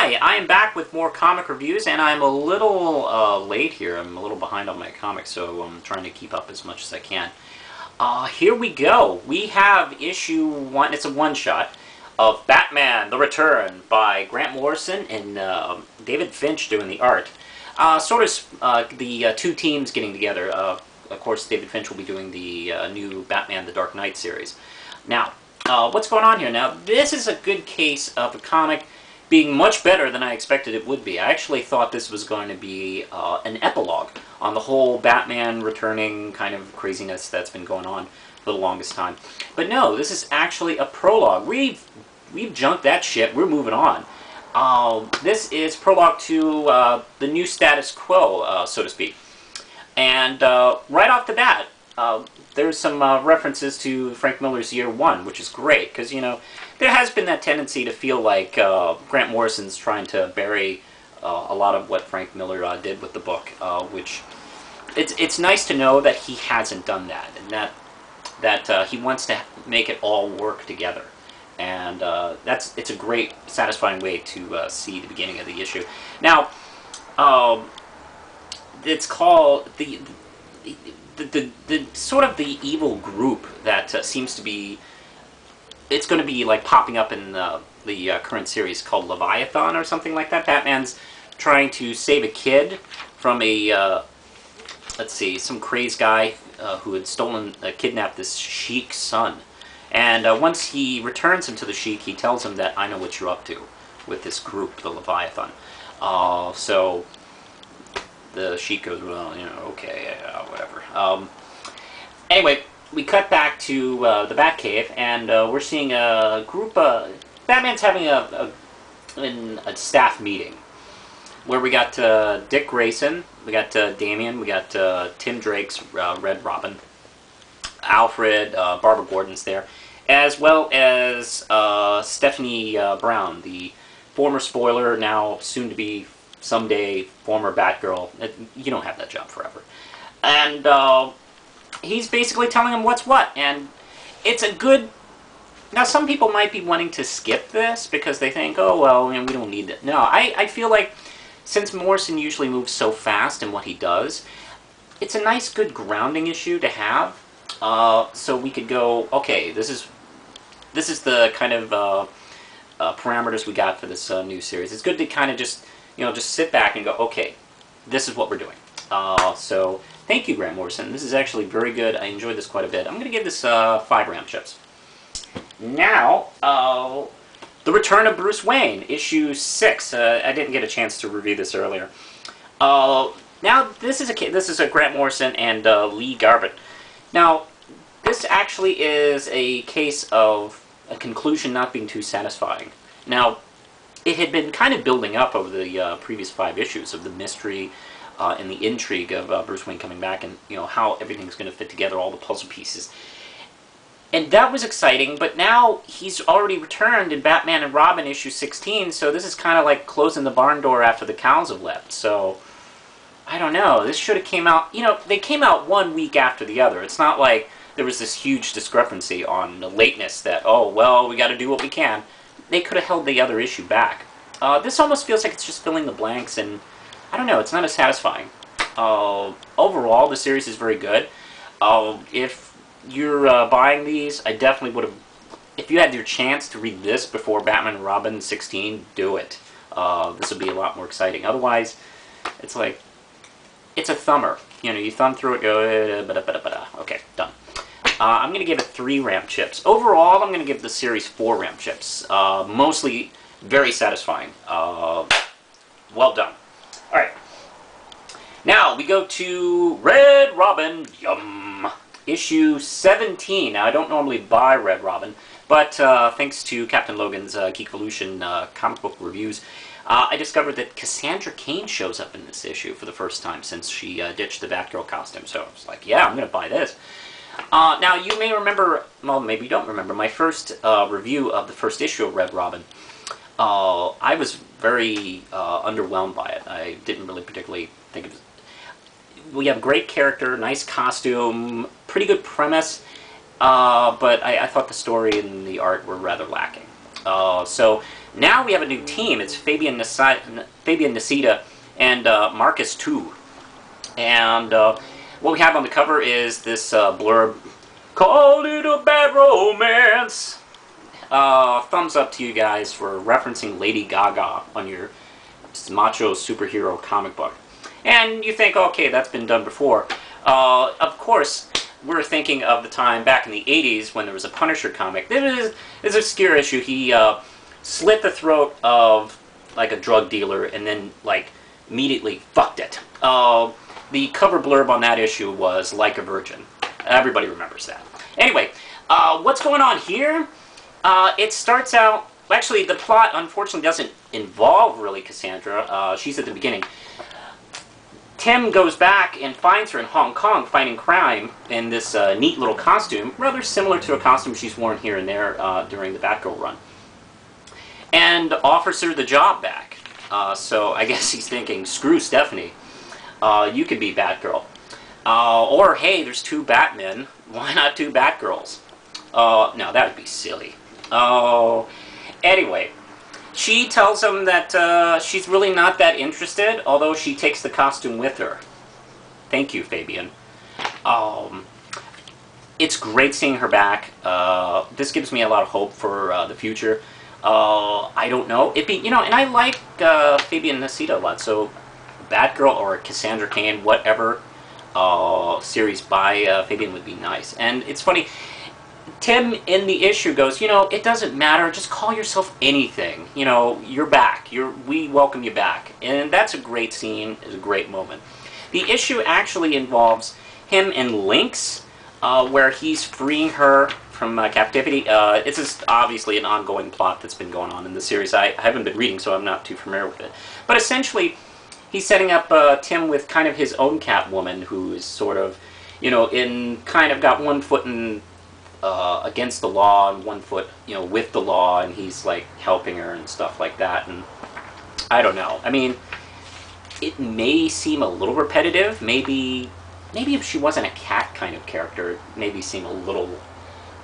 Hi, I am back with more comic reviews, and I'm a little late here. I'm a little behind on my comics, so I'm trying to keep up as much as I can. Here we go. We have issue 1, it's a one-shot, of Batman, The Return, by Grant Morrison and David Finch doing the art. The two teams getting together. Of course, David Finch will be doing the new Batman, The Dark Knight series. Now, what's going on here? Now, this is a good case of a comic being much better than I expected it would be. I actually thought this was going to be an epilogue on the whole Batman returning kind of craziness that's been going on for the longest time. But no, this is actually a prologue. We've junked that shit. We're moving on. This is prologue to the new status quo, so to speak. And right off the bat, there's some references to Frank Miller's Year One, which is great, because, you know, there has been that tendency to feel like Grant Morrison's trying to bury a lot of what Frank Miller did with the book, which it's nice to know that he hasn't done that, and that he wants to make it all work together. And it's a great, satisfying way to see the beginning of the issue. Now, it's called the sort of the evil group that seems to be. It's going to be like popping up in the current series called Leviathan or something like that. Batman's trying to save a kid from a some crazed guy who had kidnapped this sheik's son. And once he returns him to the sheik, he tells him that I know what you're up to with this group, the Leviathan. So the sheik goes, well, you know, okay, whatever. Anyway, we cut back to the Batcave, and we're seeing a group. Batman's having a staff meeting where we got Dick Grayson, we got Damian, we got Tim Drake's Red Robin, Alfred, Barbara Gordon's there, as well as Stephanie Brown, the former spoiler, now soon to be someday former Batgirl. You don't have that job forever, and he's basically telling him what's what, and it's a good. Now, some people might be wanting to skip this because they think, oh well, we don't need it. No, I feel like since Morrison usually moves so fast in what he does, it's a nice, good grounding issue to have. So we could go, okay, this is the kind of parameters we got for this new series. It's good to kind of just sit back and go, okay, this is what we're doing. So thank you, Grant Morrison. This is actually very good. I enjoyed this quite a bit. I'm going to give this 5 round chips. Now, The Return of Bruce Wayne, issue 6. I didn't get a chance to review this earlier. Now, this is a Grant Morrison and Lee Garbett. Now, this actually is a case of a conclusion not being too satisfying. Now, it had been kind of building up over the previous 5 issues of the mystery and the intrigue of Bruce Wayne coming back, and how everything's going to fit together, all the puzzle pieces. And that was exciting, but now he's already returned in Batman and Robin issue 16, so this is kind of like closing the barn door after the cows have left. So, I don't know. This should have came out, they came out 1 week after the other. It's not like there was this huge discrepancy on the lateness that, oh, well, we got to do what we can. They could have held the other issue back. This almost feels like it's just filling the blanks, and I don't know, it's not as satisfying. Overall, the series is very good. If you're buying these, I definitely would have, if you had your chance to read this before Batman and Robin 16, do it. This would be a lot more exciting. Otherwise, it's like, it's a thumber. You thumb through it, go, okay, done. I'm going to give it 3 ramp chips. Overall, I'm going to give the series 4 ramp chips. Mostly very satisfying. Well done. Alright. Now, we go to Red Robin, yum, issue 17. Now, I don't normally buy Red Robin, but thanks to Captain Logan's Geekvolution comic book reviews, I discovered that Cassandra Cain shows up in this issue for the first time since she ditched the Batgirl costume. So I was like, yeah, I'm going to buy this. Now, you may remember, well, maybe you don't remember, my first review of the first issue of Red Robin. I was very underwhelmed by it. I didn't really particularly think of it. We have a great character, nice costume, pretty good premise, but I thought the story and the art were rather lacking. So Now we have a new team. It's Fabian Nacita and Marcus too. And what we have on the cover is this blurb, "Call it a bad romance." Thumbs up to you guys for referencing Lady Gaga on your macho superhero comic book. And you think, okay, that's been done before. Of course, we're thinking of the time back in the 80s when there was a Punisher comic. There's an obscure issue. He slit the throat of like a drug dealer and then like immediately fucked it. The cover blurb on that issue was "Like a Virgin." Everybody remembers that. Anyway, what's going on here? It starts out... Actually, the plot, unfortunately, doesn't involve, really, Cassandra. She's at the beginning. Tim goes back and finds her in Hong Kong fighting crime in this neat little costume, rather similar to a costume she's worn here and there during the Batgirl run, and offers her the job back. So I guess he's thinking, screw Stephanie, you could be Batgirl. Or, hey, there's two Batmen, why not two Batgirls? No, that would be silly. Anyway, she tells him that she's really not that interested, although she takes the costume with her. Thank you, Fabian. It's great seeing her back. This gives me a lot of hope for the future. I don't know. And I like Fabian Nacita a lot, so Batgirl or Cassandra Cain, whatever series by Fabian would be nice. And it's funny, Tim in the issue goes, it doesn't matter, just call yourself anything. You're back. We welcome you back. And that's a great scene, it's a great moment. The issue actually involves him and Lynx, where he's freeing her from captivity. It's just obviously an ongoing plot that's been going on in the series. I haven't been reading, so I'm not too familiar with it. But essentially, he's setting up Tim with kind of his own Catwoman, who is sort of, got one foot in against the law and one foot, with the law, and he's like helping her and stuff like that. And I don't know. I mean, it may seem a little repetitive. Maybe if she wasn't a cat kind of character, it maybe seem a little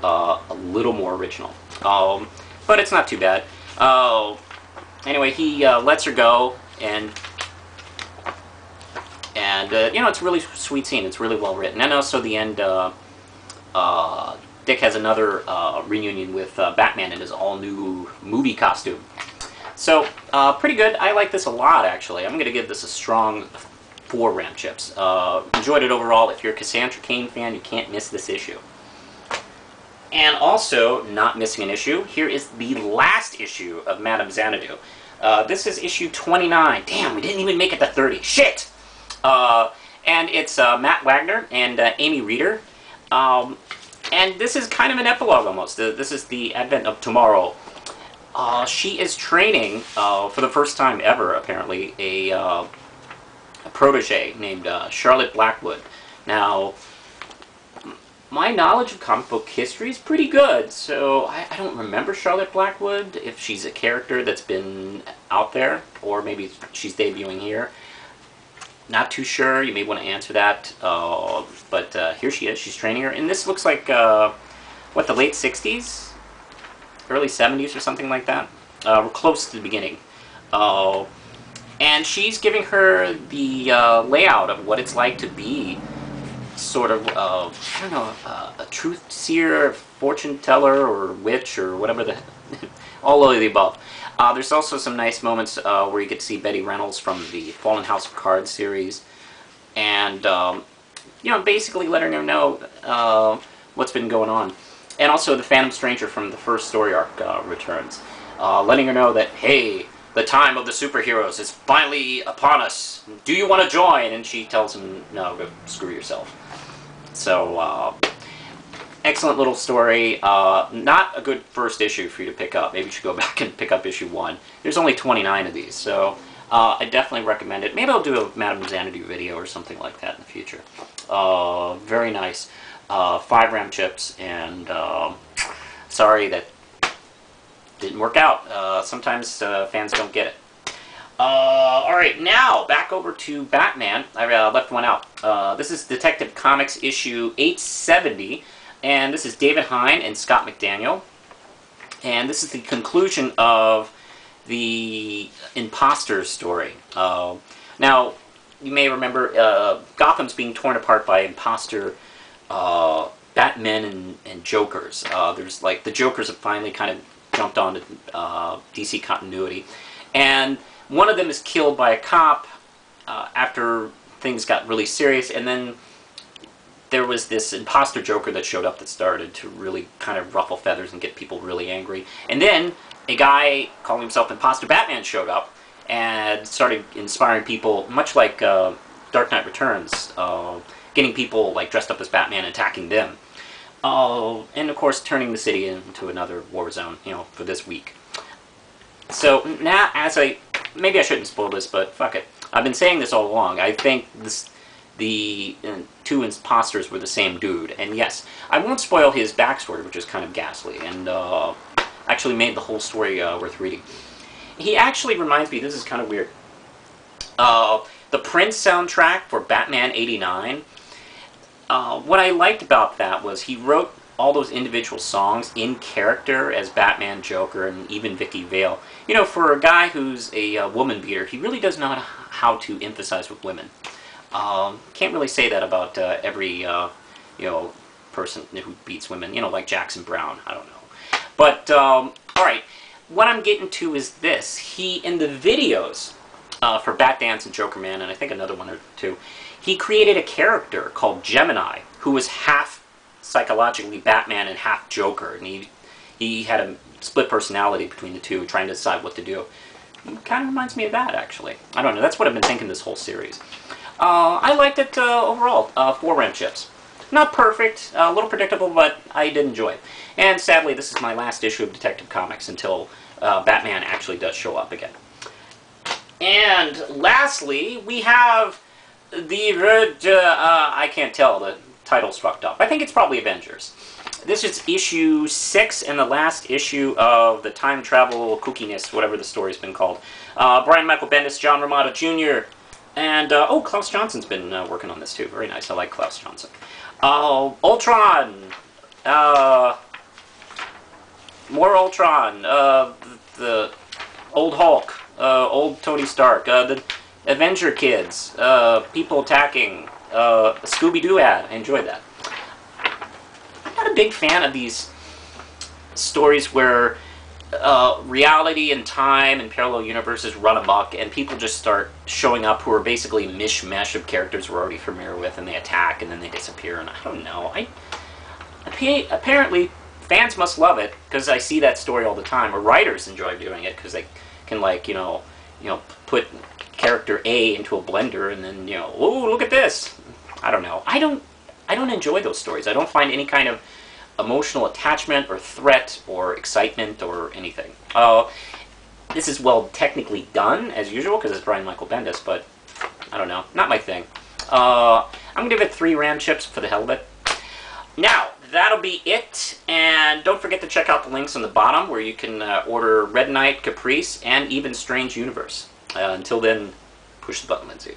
more original. But it's not too bad. Anyway, he lets her go, and it's a really sweet scene. It's really well written, and also the end. Dick has another reunion with Batman in his all-new movie costume. So, pretty good. I like this a lot, actually. I'm going to give this a strong 4 Ram Chips. Enjoyed it overall. If you're a Cassandra Cain fan, you can't miss this issue. And also, not missing an issue, here is the last issue of Madame Xanadu. This is issue 29. Damn, we didn't even make it to 30. Shit! And it's Matt Wagner and Amy Reeder. And this is kind of an epilogue almost. This is the advent of tomorrow. She is training, for the first time ever, apparently, a protege named Charlotte Blackwood. Now, my knowledge of comic book history is pretty good, so I don't remember Charlotte Blackwood, if she's a character that's been out there, or maybe she's debuting here. Not too sure. You may want to answer that. But here she is. She's training her. And this looks like, the late 60s? Early 70s or something like that? We're close to the beginning. And she's giving her the layout of what it's like to be sort of, a truth seer, fortune teller, or witch, or whatever the... all of the above. There's also some nice moments where you get to see Betty Reynolds from the Fallen House of Cards series, and basically letting her know what's been going on. And also the Phantom Stranger from the first story arc returns, letting her know that, hey, the time of the superheroes is finally upon us. Do you want to join? And she tells him, no, go screw yourself. So, excellent little story. Not a good first issue for you to pick up. Maybe you should go back and pick up issue 1. There's only 29 of these, so I definitely recommend it. Maybe I'll do a Madame Xanadu video or something like that in the future. Very nice. 5 Ram Chips, and sorry that didn't work out. Sometimes fans don't get it. Alright, now back over to Batman. I left one out. This is Detective Comics issue 870. And this is David Hine and Scott McDaniel. And this is the conclusion of the imposter story. Now, you may remember Gotham's being torn apart by imposter Batmen and Jokers. There's like the Jokers have finally kind of jumped onto DC continuity, and one of them is killed by a cop after things got really serious, and then there was this imposter Joker that showed up that started to really kind of ruffle feathers and get people really angry. And then a guy calling himself Imposter Batman showed up and started inspiring people, much like Dark Knight Returns, getting people like dressed up as Batman and attacking them. And of course turning the city into another war zone, for this week. So now, maybe I shouldn't spoil this, but fuck it. I've been saying this all along. I think the two imposters were the same dude. And yes, I won't spoil his backstory, which is kind of ghastly, and actually made the whole story worth reading. He actually reminds me, this is kind of weird, the Prince soundtrack for Batman '89. What I liked about that was he wrote all those individual songs in character as Batman, Joker, and even Vicky Vale. For a guy who's a woman beater, he really does know how to emphasize with women. Can't really say that about every person who beats women, like Jackson Brown. I don't know. But alright, what I'm getting to is this. He, in the videos for Bat Dance and Joker Man, and I think another one or two, he created a character called Gemini, who was half psychologically Batman and half Joker, and he had a split personality between the two, trying to decide what to do. It kind of reminds me of that, actually. I don't know, that's what I've been thinking this whole series. I liked it overall. 4 ram chips. Not perfect, a little predictable, but I did enjoy it. And sadly, this is my last issue of Detective Comics until Batman actually does show up again. And lastly, we have I can't tell, the title's fucked up. I think it's probably Avengers. This is issue 6 and the last issue of the time travel kookiness, whatever the story's been called. Brian Michael Bendis, John Romita Jr., and, Klaus Johnson's been working on this too. Very nice. I like Klaus Johnson. Ultron. More Ultron. The old Hulk. Old Tony Stark. The Avenger kids. People attacking. Scooby-Doo ad. I enjoyed that. I'm not a big fan of these stories where reality and time and parallel universes run amok, and people just start showing up who are basically mishmash of characters we're already familiar with, and they attack and then they disappear, and I don't know. Apparently, fans must love it, because I see that story all the time, or writers enjoy doing it, because they can, like, put character A into a blender, and then, oh, look at this! I don't know. I don't enjoy those stories. I don't find any kind of emotional attachment or threat or excitement or anything. This is, well, technically done, as usual, because it's Brian Michael Bendis, but I don't know. Not my thing. I'm going to give it 3 ram chips for the hell of it. Now, that'll be it, and don't forget to check out the links on the bottom where you can order Red Knight, Caprice, and even Strange Universe. Until then, push the button, Lindsay.